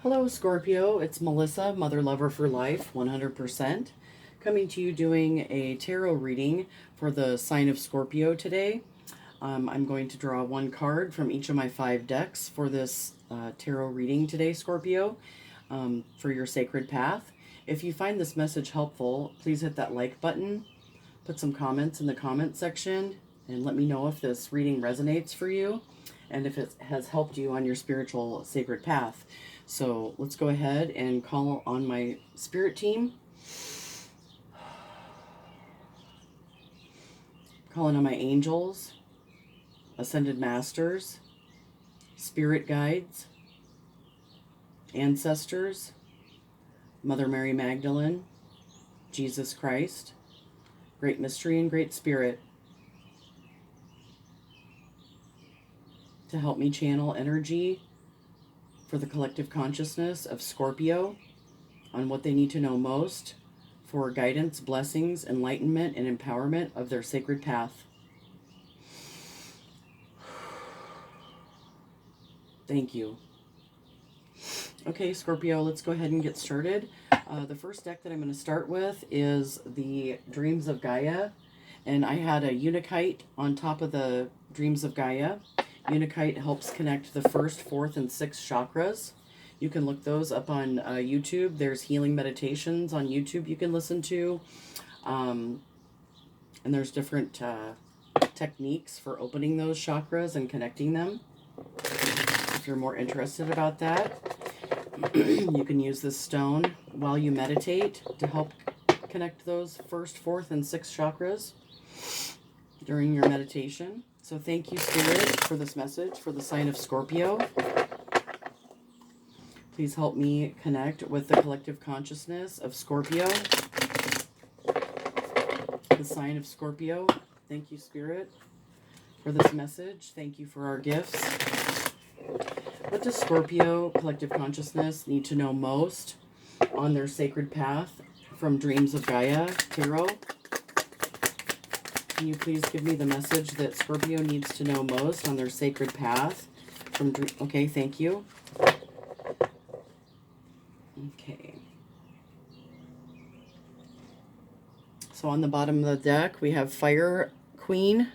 Hello, Scorpio. It's Melissa, Mother Lover for Life, 100%, coming to you doing a tarot reading for the sign of Scorpio today. I'm going to draw one card from each of my 5 decks for this tarot reading today, Scorpio, for your sacred path. If you find this message helpful, please hit that like button, put some comments in the comment section, and let me know if this reading resonates for you and if it has helped you on your spiritual sacred path. So let's go ahead and call on my spirit team. Calling on my angels, ascended masters, spirit guides, ancestors, Mother Mary Magdalene, Jesus Christ, Great Mystery and Great Spirit, to help me channel energy for the collective consciousness of Scorpio on what they need to know most for guidance, blessings, enlightenment, and empowerment of their sacred path. Thank you. Okay, Scorpio, let's go ahead and get started. The first deck that I'm going to start with is the Dreams of Gaia, and I had a Unakite on top of the Dreams of Gaia. Unakite helps connect the 1st, 4th, and 6th chakras. You can look those up on YouTube. There's healing meditations on YouTube you can listen to. And there's different techniques for opening those chakras and connecting them. If you're more interested about that, you can use this stone while you meditate to help connect those 1st, 4th, and 6th chakras during your meditation. So thank you, Spirit, for this message for the sign of Scorpio. Please help me connect with the collective consciousness of Scorpio, the sign of Scorpio. Thank you, Spirit, for this message. Thank you for our gifts. What does Scorpio collective consciousness need to know most on their sacred path from Dreams of Gaia Tarot? Can you please give me the message that Scorpio needs to know most on their sacred path from Okay, thank you. Okay. So on the bottom of the deck, we have Fire Queen.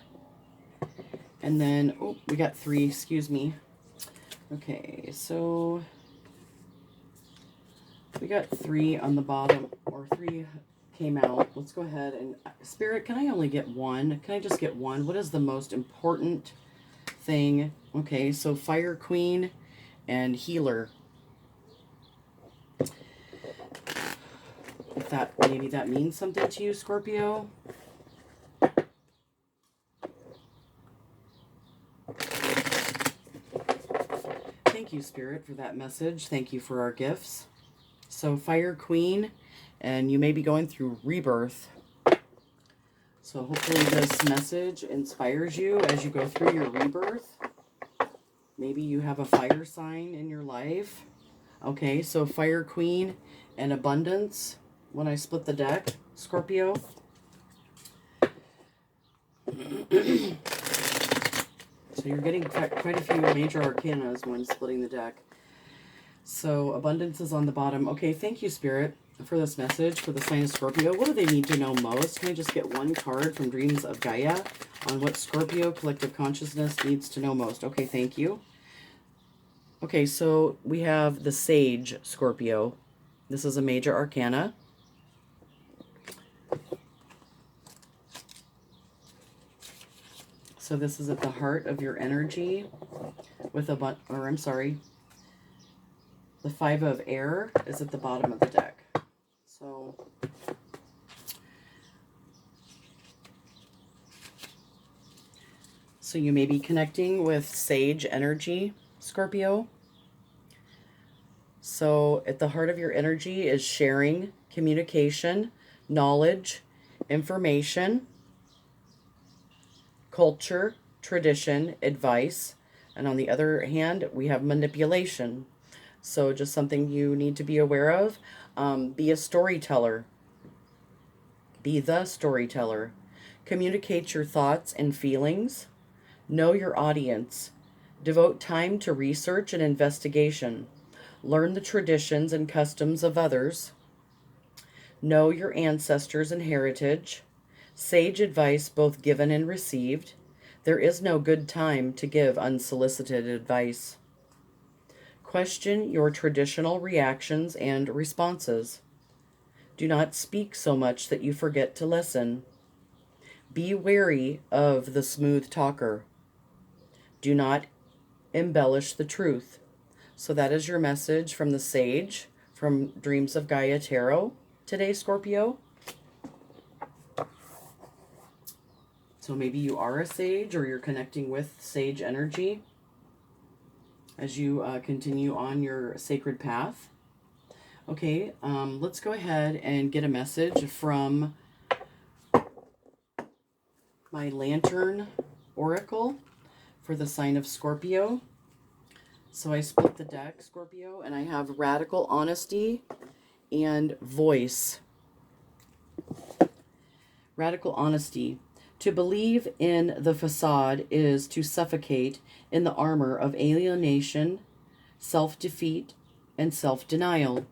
And then, oh, we got 3, excuse me. Okay, so we got 3 on the bottom, or 3 came out. Let's go ahead and, Spirit, can I only get 1? Can I just get 1? What is the most important thing? Okay, so Fire Queen and Healer. If that, maybe that means something to you, Scorpio. Thank you, Spirit, for that message. Thank you for our gifts. So Fire Queen, and you may be going through rebirth. So hopefully this message inspires you as you go through your rebirth. Maybe you have a fire sign in your life. Okay, so Fire Queen and Abundance. When I split the deck, Scorpio. So you're getting quite a few major arcanas when splitting the deck. So Abundance is on the bottom. Okay, thank you, Spirit, for this message for the sign of Scorpio. What do they need to know most? Can I just get 1 card from Dreams of Gaia on what Scorpio collective consciousness needs to know most? Okay, thank you. Okay, so we have the Sage, Scorpio. This is a major arcana. So this is at the heart of your energy with the 5 of air is at the bottom of the deck. So you may be connecting with sage energy, Scorpio. So at the heart of your energy is sharing, communication, knowledge, information, culture, tradition, advice, and on the other hand, we have manipulation. So just something you need to be aware of. Be a storyteller. Be the storyteller. Communicate your thoughts and feelings. Know your audience. Devote time to research and investigation. Learn the traditions and customs of others. Know your ancestors and heritage. Sage advice both given and received. There is no good time to give unsolicited advice. Question your traditional reactions and responses. Do not speak so much that you forget to listen. Be wary of the smooth talker. Do not embellish the truth. So that is your message from the Sage, from Dreams of Gaia Tarot today, Scorpio. So maybe you are a sage, or you're connecting with sage energy as you continue on your sacred path. Okay, let's go ahead and get a message from my Lantern Oracle for the sign of Scorpio. So I split the deck, Scorpio, and I have Radical Honesty and Voice. Radical Honesty. To believe in the facade is to suffocate in the armor of alienation, self-defeat, and self-denial.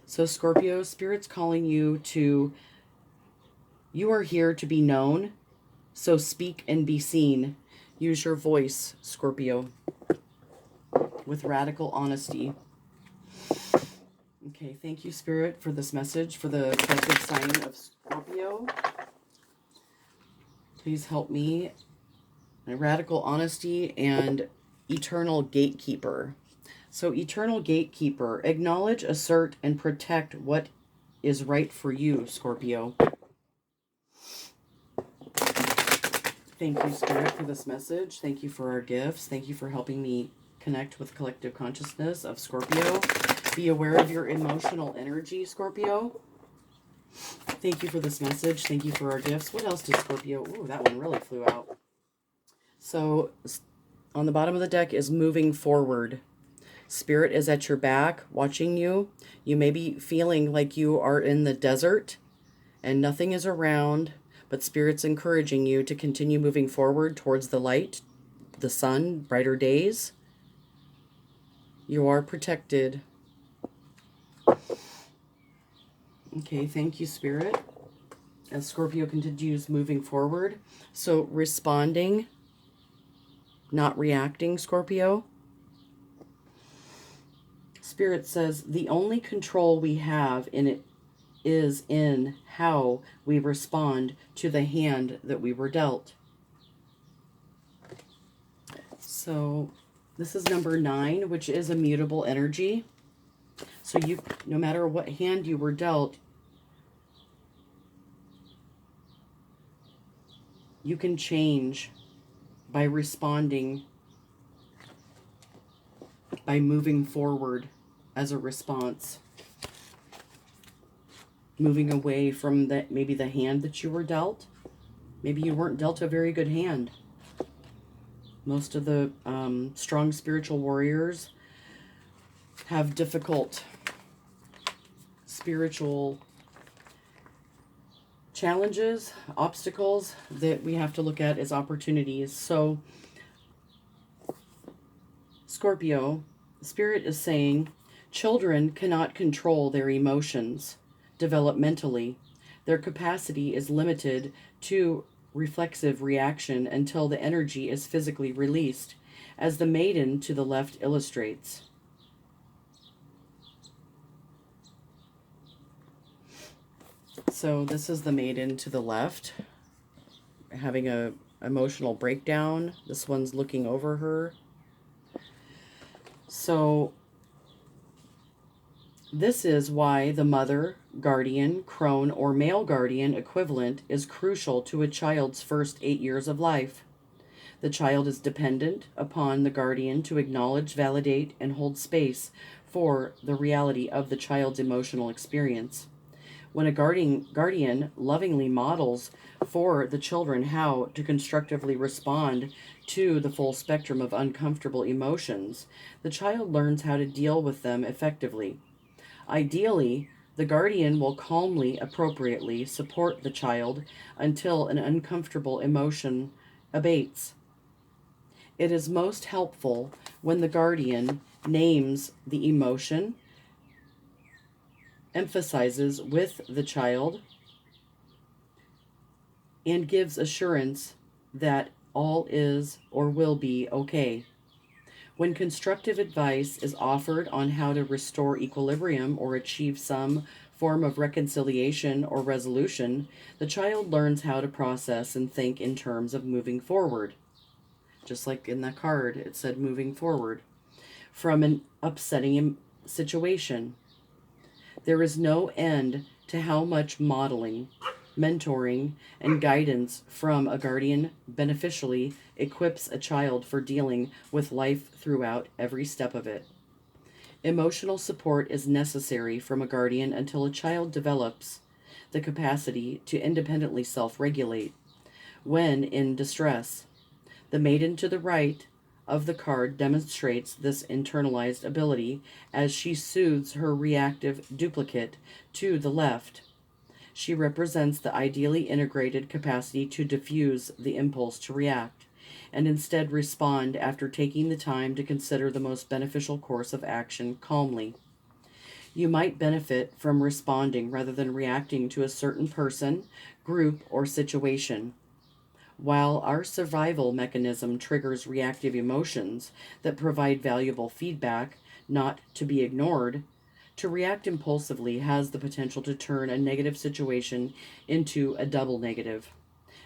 So Scorpio, Spirit's calling you to, you are here to be known, so speak and be seen. Use your voice, Scorpio, with radical honesty. Okay, thank you, Spirit, for this message for the sacred sign of Scorpio. Please help me. Radical honesty and eternal gatekeeper. So eternal gatekeeper, acknowledge, assert, and protect what is right for you, Scorpio. Thank you, Spirit, for this message. Thank you for our gifts. Thank you for helping me connect with collective consciousness of Scorpio. Be aware of your emotional energy, Scorpio. Thank you for this message. Thank you for our gifts. What else did Scorpio... Ooh, that one really flew out. So, on the bottom of the deck is moving forward. Spirit is at your back, watching you. You may be feeling like you are in the desert and nothing is around, but Spirit's encouraging you to continue moving forward towards the light, the sun, brighter days. You are protected. Okay, thank you, Spirit. As Scorpio continues moving forward. So responding, not reacting, Scorpio. Spirit says the only control we have in it is in how we respond to the hand that we were dealt. So this is number 9, which is a mutable energy. So you, no matter what hand you were dealt, you can change by responding, by moving forward as a response. Moving away from that, maybe the hand that you were dealt. Maybe you weren't dealt a very good hand. Most of the strong spiritual warriors have difficult spiritual challenges, obstacles that we have to look at as opportunities. So, Scorpio, Spirit is saying, children cannot control their emotions developmentally. Their capacity is limited to reflexive reaction until the energy is physically released, as the maiden to the left illustrates. So this is the maiden to the left, having a emotional breakdown. This one's looking over her. So this is why the mother, guardian, crone, or male guardian equivalent is crucial to a child's first 8 years of life. The child is dependent upon the guardian to acknowledge, validate, and hold space for the reality of the child's emotional experience. When a guardian lovingly models for the children how to constructively respond to the full spectrum of uncomfortable emotions, the child learns how to deal with them effectively. Ideally, the guardian will calmly, appropriately support the child until an uncomfortable emotion abates. It is most helpful when the guardian names the emotion, emphasizes with the child, and gives assurance that all is or will be okay. When constructive advice is offered on how to restore equilibrium or achieve some form of reconciliation or resolution, the child learns how to process and think in terms of moving forward. Just like in that card, it said moving forward from an upsetting situation. There is no end to how much modeling, mentoring, and guidance from a guardian beneficially equips a child for dealing with life throughout every step of it. Emotional support is necessary from a guardian until a child develops the capacity to independently self-regulate when in distress. The maiden to the right of the card demonstrates this internalized ability as she soothes her reactive duplicate to the left. She represents the ideally integrated capacity to diffuse the impulse to react and instead respond after taking the time to consider the most beneficial course of action calmly. You might benefit from responding rather than reacting to a certain person, group, or situation. While our survival mechanism triggers reactive emotions that provide valuable feedback, not to be ignored, to react impulsively has the potential to turn a negative situation into a double negative.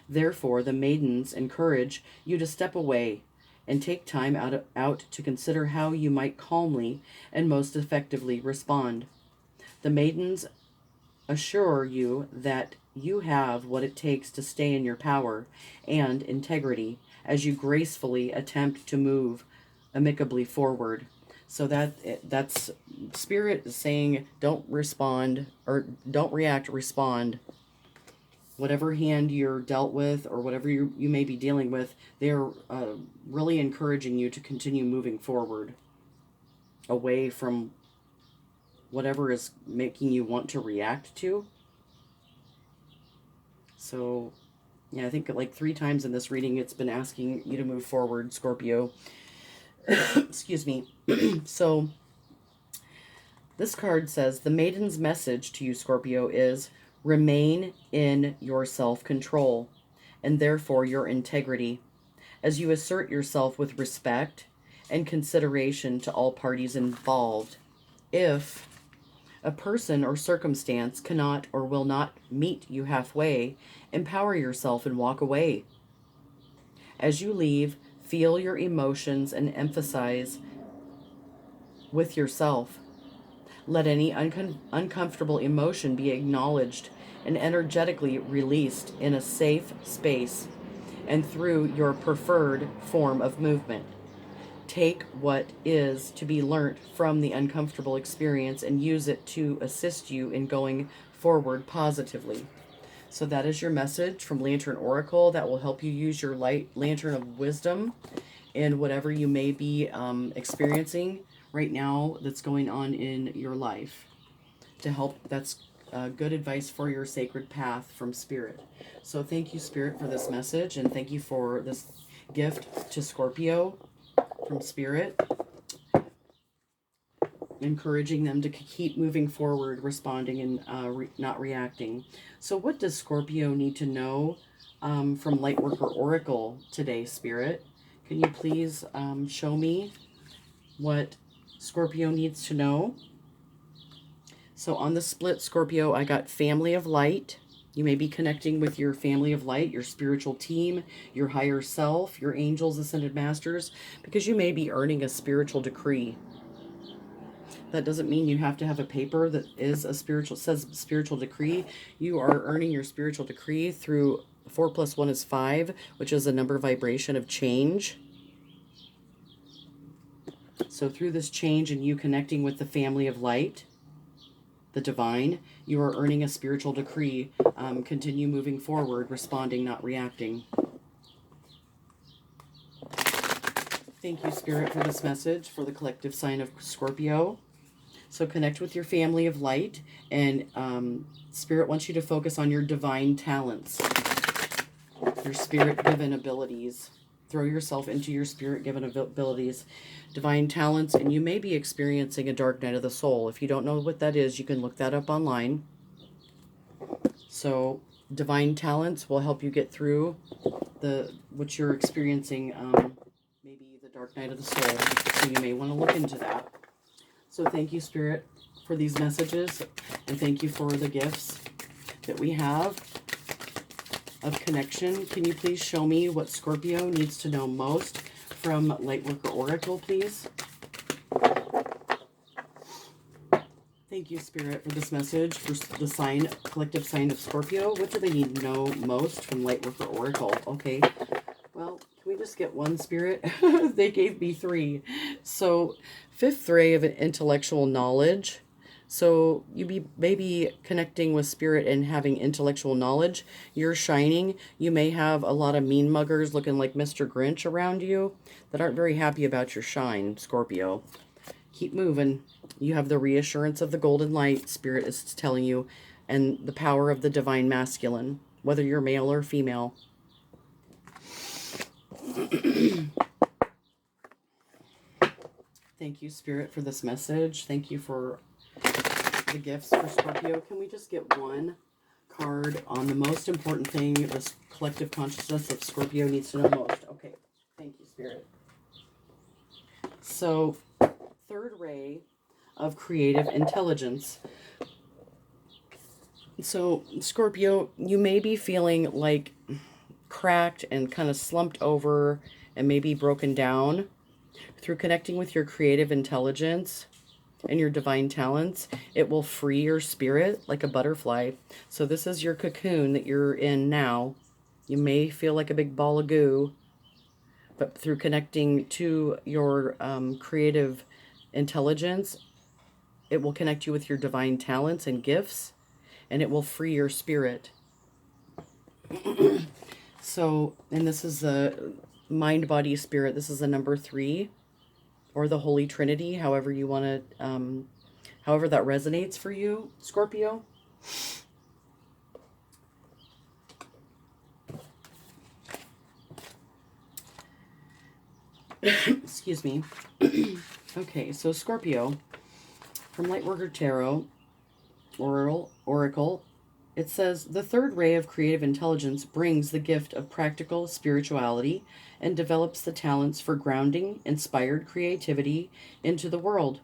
Therefore, the maidens encourage you to step away and take time out to consider how you might calmly and most effectively respond. The maidens assure you that you have what it takes to stay in your power and integrity as you gracefully attempt to move amicably forward. So that's Spirit is saying don't respond or don't react, respond. Whatever hand you're dealt with or whatever you may be dealing with, they're really encouraging you to continue moving forward away from whatever is making you want to react to. So, yeah, I think like 3 times in this reading it's been asking you to move forward, Scorpio. Excuse me. So, this card says the maiden's message to you, Scorpio, is remain in your self-control and therefore your integrity as you assert yourself with respect and consideration to all parties involved. If a person or circumstance cannot or will not meet you halfway, empower yourself and walk away. As you leave, feel your emotions and emphasize with yourself. Let any uncomfortable emotion be acknowledged and energetically released in a safe space and through your preferred form of movement. Take what is to be learnt from the uncomfortable experience and use it to assist you in going forward positively. So that is your message from Lantern Oracle that will help you use your light lantern of wisdom in whatever you may be experiencing right now that's going on in your life to help. That's good advice for your sacred path from Spirit. So thank you, Spirit, for this message, and thank you for this gift to Scorpio from Spirit, encouraging them to keep moving forward, responding, and not reacting. So what does Scorpio need to know from Lightworker Oracle today, Spirit? Can you please show me what Scorpio needs to know? So on the split, Scorpio, I got family of light. You may be connecting with your family of light, your spiritual team, your higher self, your angels, ascended masters, because you may be earning a spiritual decree. That doesn't mean you have to have a paper that is a spiritual, says spiritual decree. You are earning your spiritual decree through 4 + 1 is 5, which is a number vibration of change. So through this change and you connecting with the family of light, the divine, you are earning a spiritual decree. Continue moving forward, responding, not reacting. Thank you, Spirit, for this message for the collective sign of Scorpio. So connect with your family of light, and Spirit wants you to focus on your divine talents, your spirit-given abilities. Throw yourself into your spirit-given abilities, divine talents, and you may be experiencing a dark night of the soul. If you don't know what that is, you can look that up online. So divine talents will help you get through what you're experiencing, maybe the dark night of the soul. So you may want to look into that. So thank you, Spirit, for these messages, and thank you for the gifts that we have of connection. Can you please show me what Scorpio needs to know most from Lightworker Oracle, please? Thank you, Spirit, for this message for the collective sign of Scorpio. What do they need to know most from Lightworker Oracle? Okay, well, can we just get one, Spirit? They gave me 3. So, 5th ray of intellectual knowledge. So you may be connecting with Spirit and having intellectual knowledge. You're shining. You may have a lot of mean muggers looking like Mr. Grinch around you that aren't very happy about your shine, Scorpio. Keep moving. You have the reassurance of the golden light, Spirit is telling you, and the power of the divine masculine, whether you're male or female. Thank you, Spirit, for this message. Thank you for the gifts for Scorpio. Can we just get one card on the most important thing this collective consciousness of Scorpio needs to know most? Okay, thank you, Spirit. So, 3rd ray of creative intelligence. So, Scorpio, you may be feeling like cracked and kind of slumped over and maybe broken down. Through connecting with your creative intelligence and your divine talents, it will free your spirit like a butterfly. So this is your cocoon that you're in now. You may feel like a big ball of goo, but through connecting to your creative intelligence, it will connect you with your divine talents and gifts, and it will free your spirit. So, and this is the mind, body, spirit. This is the number 3. Or the Holy Trinity, however you want to, however that resonates for you, Scorpio. Excuse me. Okay, so Scorpio, from Lightworker Tarot, Oracle, it says, the 3rd ray of creative intelligence brings the gift of practical spirituality and develops the talents for grounding inspired creativity into the world.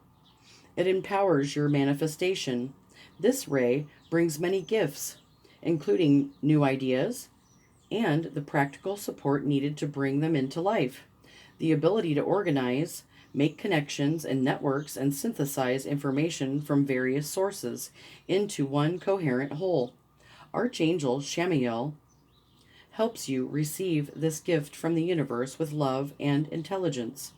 It empowers your manifestation. This ray brings many gifts, including new ideas and the practical support needed to bring them into life. The ability to organize, make connections and networks, and synthesize information from various sources into one coherent whole. Archangel Shamiel helps you receive this gift from the universe with love and intelligence.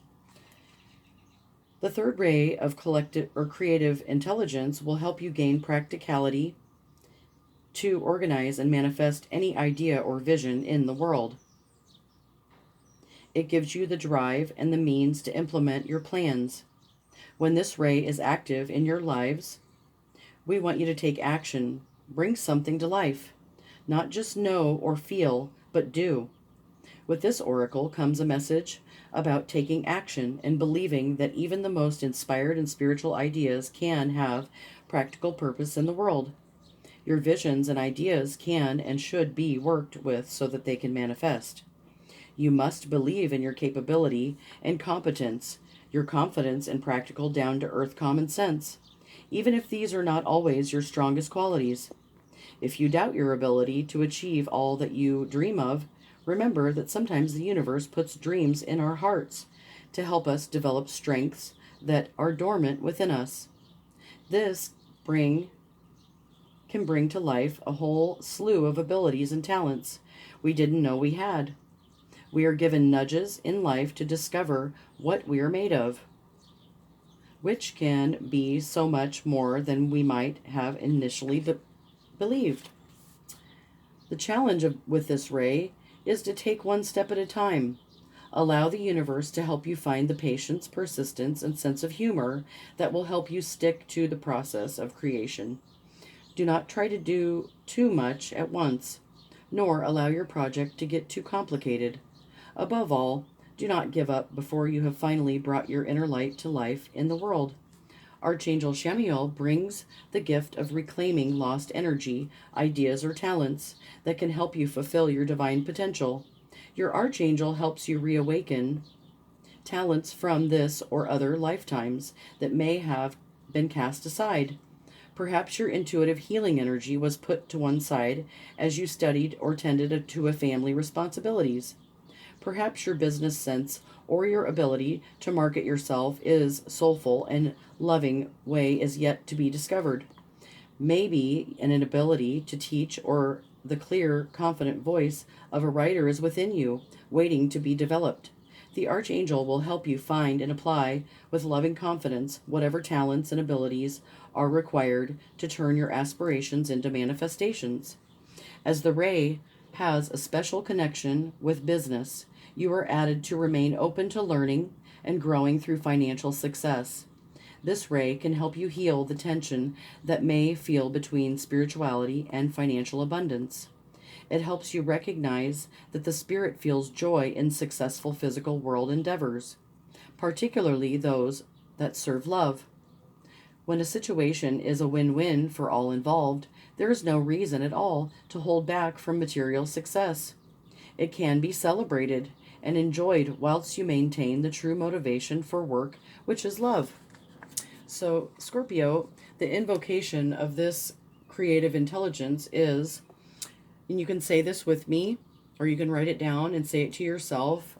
The 3rd ray of collective or creative intelligence will help you gain practicality to organize and manifest any idea or vision in the world. It gives you the drive and the means to implement your plans. When this ray is active in your lives, we want you to take action, bring something to life. Not just know or feel, but do. With this oracle comes a message about taking action and believing that even the most inspired and spiritual ideas can have practical purpose in the world. Your visions and ideas can and should be worked with so that they can manifest. You must believe in your capability and competence, your confidence and practical down-to-earth common sense, even if these are not always your strongest qualities. If you doubt your ability to achieve all that you dream of, remember that sometimes the universe puts dreams in our hearts to help us develop strengths that are dormant within us. This can bring to life a whole slew of abilities and talents we didn't know we had. We are given nudges in life to discover what we are made of, which can be so much more than we might have initially believed. The challenge with this ray is to take one step at a time. Allow the universe to help you find the patience, persistence, and sense of humor that will help you stick to the process of creation. Do not try to do too much at once, nor allow your project to get too complicated. Above all, do not give up before you have finally brought your inner light to life in the world. Archangel Chamuel brings the gift of reclaiming lost energy, ideas, or talents that can help you fulfill your divine potential. Your archangel helps you reawaken talents from this or other lifetimes that may have been cast aside. Perhaps your intuitive healing energy was put to one side as you studied or tended to a family responsibilities. Perhaps your business sense or your ability to market yourself is soulful and loving way is yet to be discovered. Maybe an inability to teach or the clear, confident voice of a writer is within you, waiting to be developed. The archangel will help you find and apply with loving confidence whatever talents and abilities are required to turn your aspirations into manifestations. As the ray has a special connection with business, you are added to remain open to learning and growing through financial success. This ray can help you heal the tension that may feel between spirituality and financial abundance. It helps you recognize that the spirit feels joy in successful physical world endeavors, particularly those that serve love. When a situation is a win-win for all involved, there is no reason at all to hold back from material success. It can be celebrated and enjoyed whilst you maintain the true motivation for work, which is love. So, Scorpio, the invocation of this creative intelligence is, and you can say this with me, or you can write it down and say it to yourself.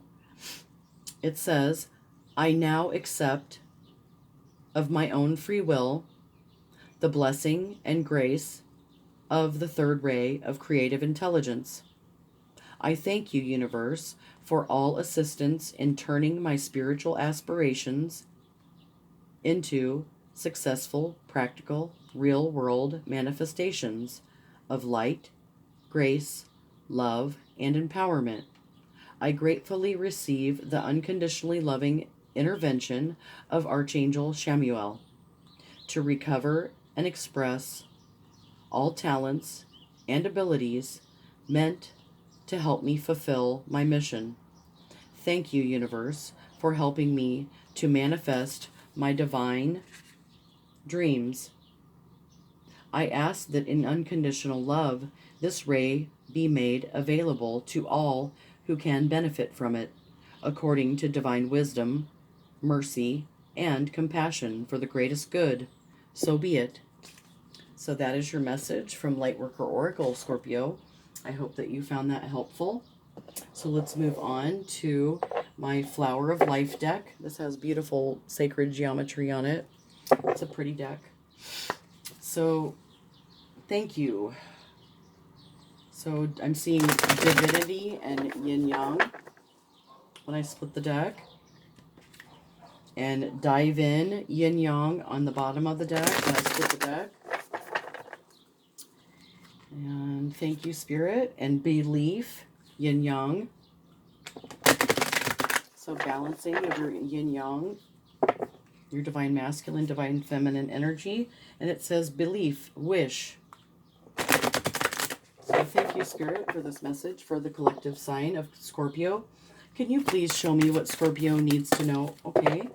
It says, I now accept of my own free will the blessing and grace of the third ray of creative intelligence. I thank you, universe, for all assistance in turning my spiritual aspirations into successful, practical, real-world manifestations of light, grace, love, and empowerment. I gratefully receive the unconditionally loving intervention of Archangel Chamuel to recover and express all talents and abilities meant to help me fulfill my mission. Thank you, universe, for helping me to manifest my divine dreams. I ask that in unconditional love, this ray be made available to all who can benefit from it, according to divine wisdom, mercy, and compassion for the greatest good. So be it. So that is your message from Lightworker Oracle, Scorpio. I hope that you found that helpful. So let's move on to my Flower of Life deck. This has beautiful sacred geometry on it. It's a pretty deck. So thank you. So I'm seeing divinity and yin yang when I split the deck. And dive in yin yang on the bottom of the deck when I split the deck. And thank you, Spirit. And belief, yin yang. So balancing of your yin yang, your divine masculine, divine feminine energy. And it says belief, wish. So thank you, Spirit, for this message for the collective sign of Scorpio. Can you please show me what Scorpio needs to know? Okay.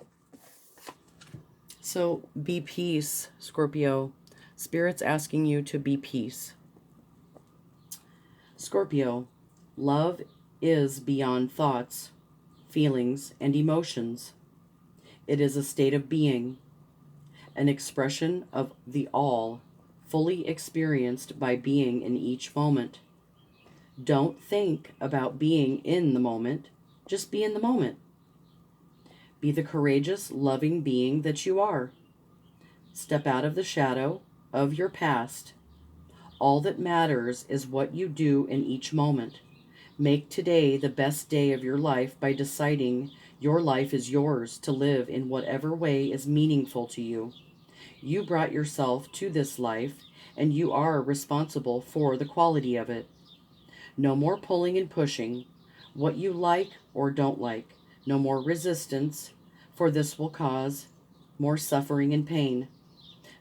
So be peace, Scorpio. Spirit's asking you to be peace. Scorpio, love is beyond thoughts, feelings, and emotions. It is a state of being, an expression of the all, fully experienced by being in each moment. Don't think about being in the moment, just be in the moment. Be the courageous, loving being that you are. Step out of the shadow of your past. All that matters is what you do in each moment. Make today the best day of your life by deciding your life is yours to live in whatever way is meaningful to you. You brought yourself to this life, and you are responsible for the quality of it. No more pulling and pushing what you like or don't like. No more resistance, for this will cause more suffering and pain.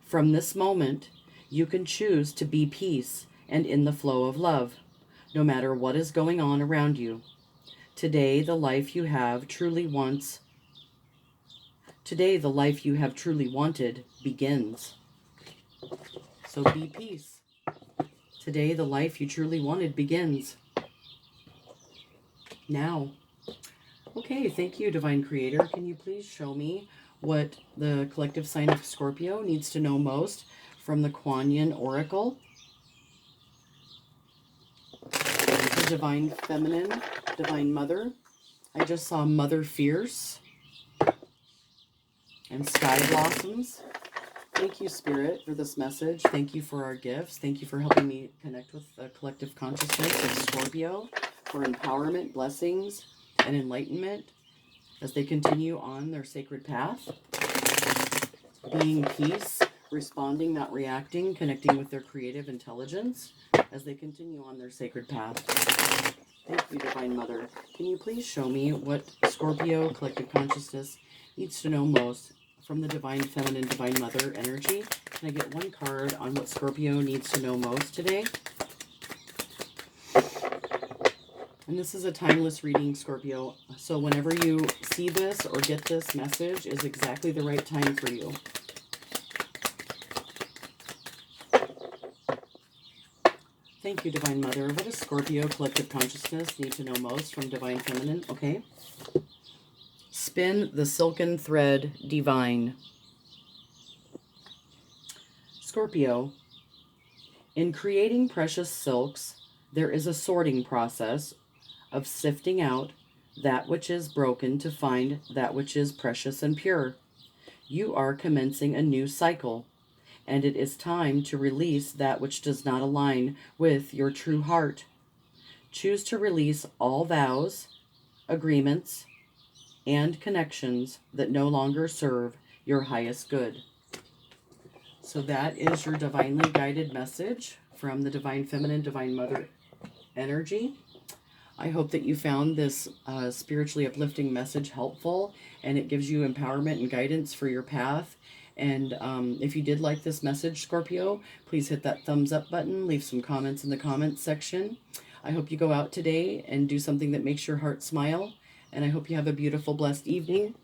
From this moment, you can choose to be peace and in the flow of love, no matter what is going on around you. Today, the life you have truly wants. Today, the life you have truly wanted begins. So be peace. Today, the life you truly wanted begins. Now. Okay, thank you, Divine Creator. Can you please show me what the collective sign of Scorpio needs to know most from the Kuan Yin Oracle? The Divine Feminine, Divine Mother. I just saw Mother Fierce and Sky Blossoms. Thank you, Spirit, for this message. Thank you for our gifts. Thank you for helping me connect with the collective consciousness of Scorpio for empowerment, blessings, and enlightenment as they continue on their sacred path. Being peace, responding, not reacting, connecting with their creative intelligence as they continue on their sacred path. Thank you, Divine Mother. Can you please show me what Scorpio collective consciousness needs to know most from the Divine Feminine, Divine Mother energy? Can I get one card on what Scorpio needs to know most today? And this is a timeless reading, Scorpio. So whenever you see this or get this message is exactly the right time for you. Thank you, Divine Mother. What does Scorpio collective consciousness need to know most from Divine Feminine? Okay. Spin the silken thread divine. Scorpio, in creating precious silks, there is a sorting process of sifting out that which is broken to find that which is precious and pure. You are commencing a new cycle, and it is time to release that which does not align with your true heart. Choose to release all vows, agreements, and connections that no longer serve your highest good. So that is your divinely guided message from the Divine Feminine, Divine Mother energy. I hope that you found this spiritually uplifting message helpful, and it gives you empowerment and guidance for your path. And if you did like this message, Scorpio, please hit that thumbs up button, leave some comments in the comments section. I hope you go out today and do something that makes your heart smile, and I hope you have a beautiful, blessed evening.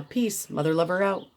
Peace. Mother Lover out.